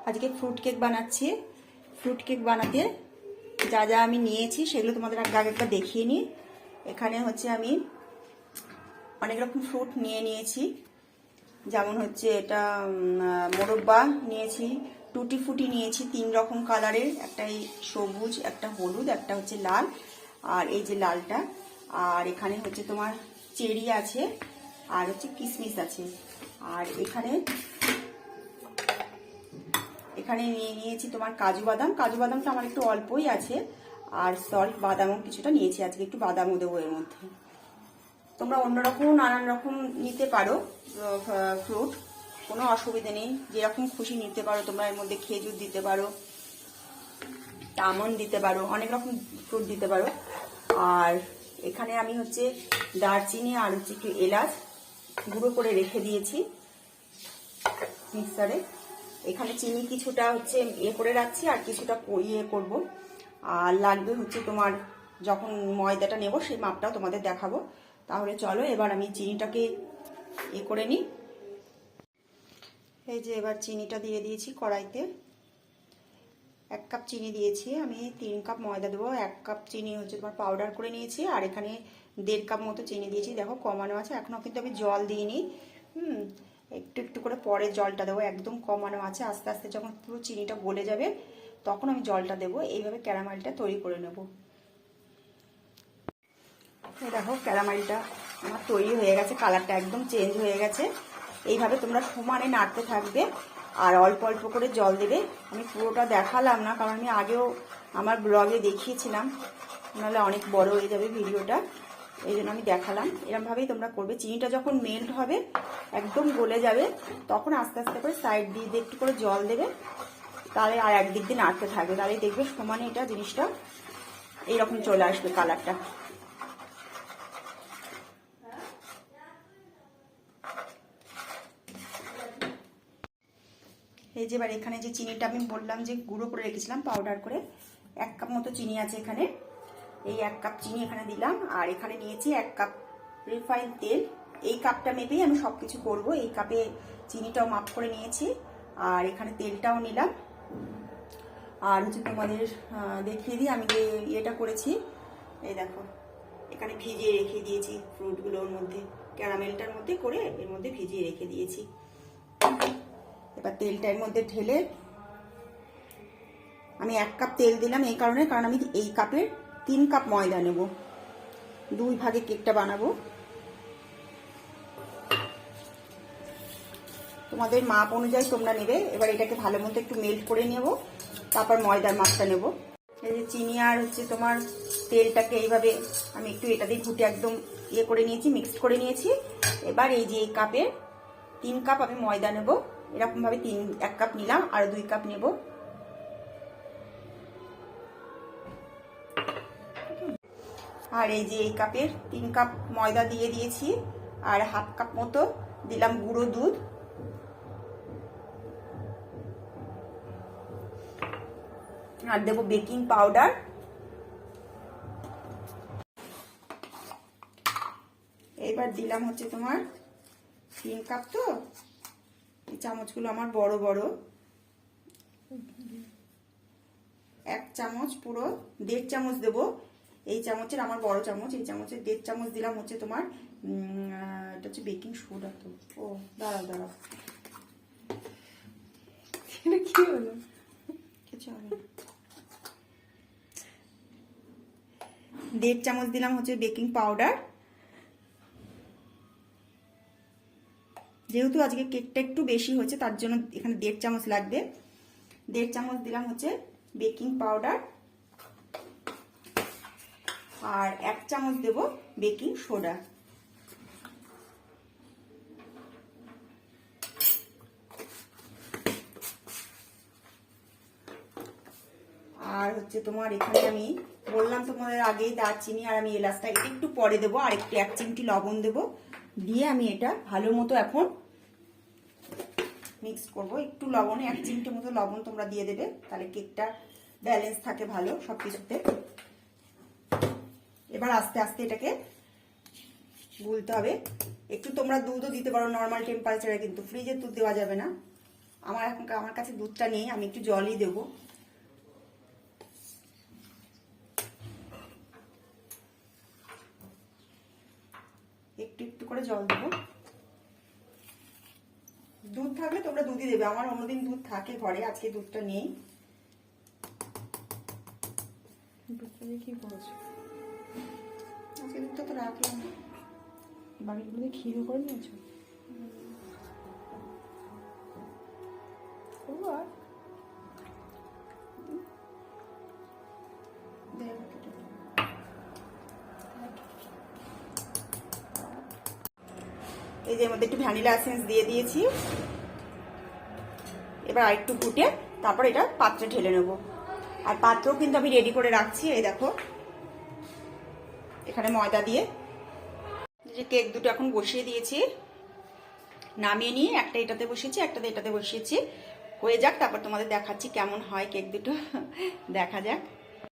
আজকে fruit cake বানাচ্ছি। Fruit cake বানাতে যা যা আমি নিয়েছি সেগুলো তোমাদের আগে একবার দেখিয়ে নিই। এখানে হচ্ছে আমি অনেক রকম ফ্রুট নিয়েছি, যেমন হচ্ছে এটা মোরব্বা নিয়েছি, টুটি ফুটি নিয়েছি 3 রকম কালারের, একটা এই সবুজ, একটা হলুদ, একটা হচ্ছে লাল, আর এই যে লালটা। আর এখানে হচ্ছে তোমার চেরি আছে, আর হচ্ছে কিশমিশ আছে। আর এখানে নিয়েছি তোমার কাজু বাদাম। কাজু বাদামটা আমার একটু অল্পই আছে, আর সল্ট বাদামও কিছুটা নিয়েছি, আজকে একটু বাদামও দেবো এর মধ্যে। তোমরা অন্যরকম নানান রকম নিতে পারো ফ্রুট, কোনো অসুবিধা নেই, যেরকম খুশি নিতে পারো তোমরা। এর মধ্যে খেজুর দিতে পারো, আমন্ড দিতে পারো, অনেক রকম ফ্রুট দিতে পারো। আর এখানে আমি হচ্ছে দারচিনি আর হচ্ছে একটু এলাচ গুঁড়ো করে রেখে দিয়েছি মিক্সারে। এখানে চিনি কিছুটা হচ্ছে করে রাখছি, আর কিছুটা করব। আর লাগবে হচ্ছে তোমার, যখন ময়দাটা নেব সেই মাপটাও তোমাদের দেখাবো। তাহলে চলো এবার আমি চিনিটাকে করে নিই। এই যে এবার চিনিটা দিয়ে দিয়েছি কড়াইতে। 1 কাপ চিনি দিয়েছি আমি, 3 কাপ ময়দা দেবো। 1 কাপ চিনি হচ্ছে তোমার পাউডার করে নিয়েছি, আর এখানে 1.5 কাপ মতো চিনি দিয়েছি। দেখো কমানো আছে, এখনো কিন্তু আমি জল দিইনি। একটু একটু করে পরে জলটা দেবো, একদম কমানো আছে। আস্তে আস্তে যখন পুরো চিনিটা গলে যাবে তখন আমি জলটা দেবো। এইভাবে ক্যারামেলটা তৈরি করে নেব। এই দেখো ক্যারামেলটা আমার তৈরি হয়ে গেছে, কালারটা একদম চেঞ্জ হয়ে গেছে। এইভাবে তোমরা সমানে নাড়তে থাকবে, আর অল্প অল্প করে জল দেবে। আমি পুরোটা দেখালাম না, কারণ আমি আগেও আমার ব্লগে দেখিয়েছিলাম, নাহলে অনেক বড় হয়ে যাবে ভিডিওটা, এই জন্য আমি দেখালাম। এরকমভাবেই তোমরা করবে। চিনিটা যখন মেল্ট হবে, একদম গলে যাবে, তখন আস্তে আস্তে করে সাইড দিয়ে একটু করে জল দেবে। তাহলে আর একদিক দিয়ে নাড়তে থাকবে, তাহলে দেখবে সমানে এটা জিনিসটা এইরকম চলে আসবে কালারটা। এই যে এবার এখানে যে চিনিটা আমি বললাম যে গুঁড়ো করে রেখেছিলাম পাউডার করে, 1 কাপ মতো চিনি আছে এখানে। এই 1 কাপ চিনি এখানে দিলাম, আর এখানে নিয়েছি 1 কাপ রিফাইন তেল। এই কাপটা মেপেই আমি সবকিছু করব। এই কাপে চিনিটাও মাপ করে নিয়েছি, আর এখানে তেলটাও নিলাম। আর হচ্ছে তোমাদের দেখিয়ে দিই আমি যে ইয়েটা করেছি। এই দেখো এখানে ভিজিয়ে রেখে দিয়েছি ফ্রুটগুলোর মধ্যে, ক্যারামেলটার মধ্যে করে এর মধ্যে ভিজিয়ে রেখে দিয়েছি। এবার তেলটা এর মধ্যে ঢেলে, আমি 1 কাপ তেল দিলাম এই কারণে, কারণ আমি এই কাপের 3 কাপ ময়দা নেব, 2 ভাগে কেকটা বানাবো। তোমাদের মাপ অনুযায়ী তোমরা নেবে। এবার এটাকে ভালো মতো একটু মেল্ট করে নেব, তারপর ময়দার মাপটা নেব। এই যে চিনি আর হচ্ছে তোমার তেলটাকে এইভাবে আমি একটু এটা দিয়ে ঘুটে একদম করে নিয়েছি, মিক্সড করে নিয়েছি। এবার এই যে এই কাপের 3 কাপ আমি ময়দা নেব। এরকম ভাবে 1 কাপ নিলাম, আর 2 কাপ নেব। আর এই যে এই কাপের 3 কাপ ময়দা দিয়ে দিয়েছি, আর 1/2 কাপ মতো দিলাম গুঁড়ো দুধ। আর দেবো বেকিং পাউডার। এবার দিলাম হচ্ছে তোমার 3 কাপ, তো এই চামচগুলো আমার বড় বড়, 1 চামচ, পুরো 1.5 চামচ দেবো। এই চামচের আমার বড় চামচ, এই চামচের 1.5 চামচ দিলাম হচ্ছে তোমার এটা হচ্ছে বেকিং সোডা। তো ও দাঁড়াও দাঁড়াও, এটা কি হলো? কিছু হবে না। 1.5 চামচ দিলাম হচ্ছে বেকিং পাউডার। যেহেতু আজকে কেকটা একটু বেশি হয়েছে, তার জন্য এখানে 1.5 চামচ লাগবে। 1.5 চামচ দিলাম হচ্ছে বেকিং পাউডার, আর 1 চামচ দেব বেকিং সোডা। আর হচ্ছে তোমার এখানে আমি বললাম তোমাদের আগেই দারচিনি আর আমি এলাচটা এটা একটু পরে দেবো, আর একটু 1 চিমটি লবণ দেবো। দিয়ে আমি এটা ভালো মতো এখন মিক্স করব। একটু লবণে 1 চিমটি মতো লবণ তোমরা দিয়ে দেবে, তাহলে কেকটা ব্যালেন্স থাকে ভালো সব কিছুতে। এবার আস্তে আস্তে এটাকে গুলতে হবে। একটু তোমরা দুধও দিতে পারো নর্মাল টেম্পারেচারে, কিন্তু ফ্রিজের দুধ দেওয়া যাবে না। আমার কাছে দুধটা নেই, আমি একটু জলই দেবো। একটু একটু করে জল দেবো। দুধ থাকলে তোমরা দুধই দেবে, আমার অন্যদিন দুধ থাকে ঘরে, আজকে দুধটা নেই। দুধটা দিয়ে কি করেছো? আজকে দুধটা তো রাখলাম। বাকিগুলো ক্ষীরও করে নিয়েছো? আর এই যে এর মধ্যে একটু ভ্যানিলা এসেন্স দিয়ে দিয়েছি। এবার আরেকটু ফুটে তারপর এটা পাত্রে ঢেলে নেব। আর পাত্রও কিন্তু আমি রেডি করে রাখছি। এই দেখো এখানে ময়দা দিয়ে যে কেক দুটো এখন বসিয়ে দিয়েছি, নামিয়ে নিয়ে একটা এটাতে বসিয়েছি, একটাতে এটাতে বসিয়েছি। হয়ে যাক, তারপর তোমাদের দেখাচ্ছি কেমন হয় কেক দুটো। দেখা যাক।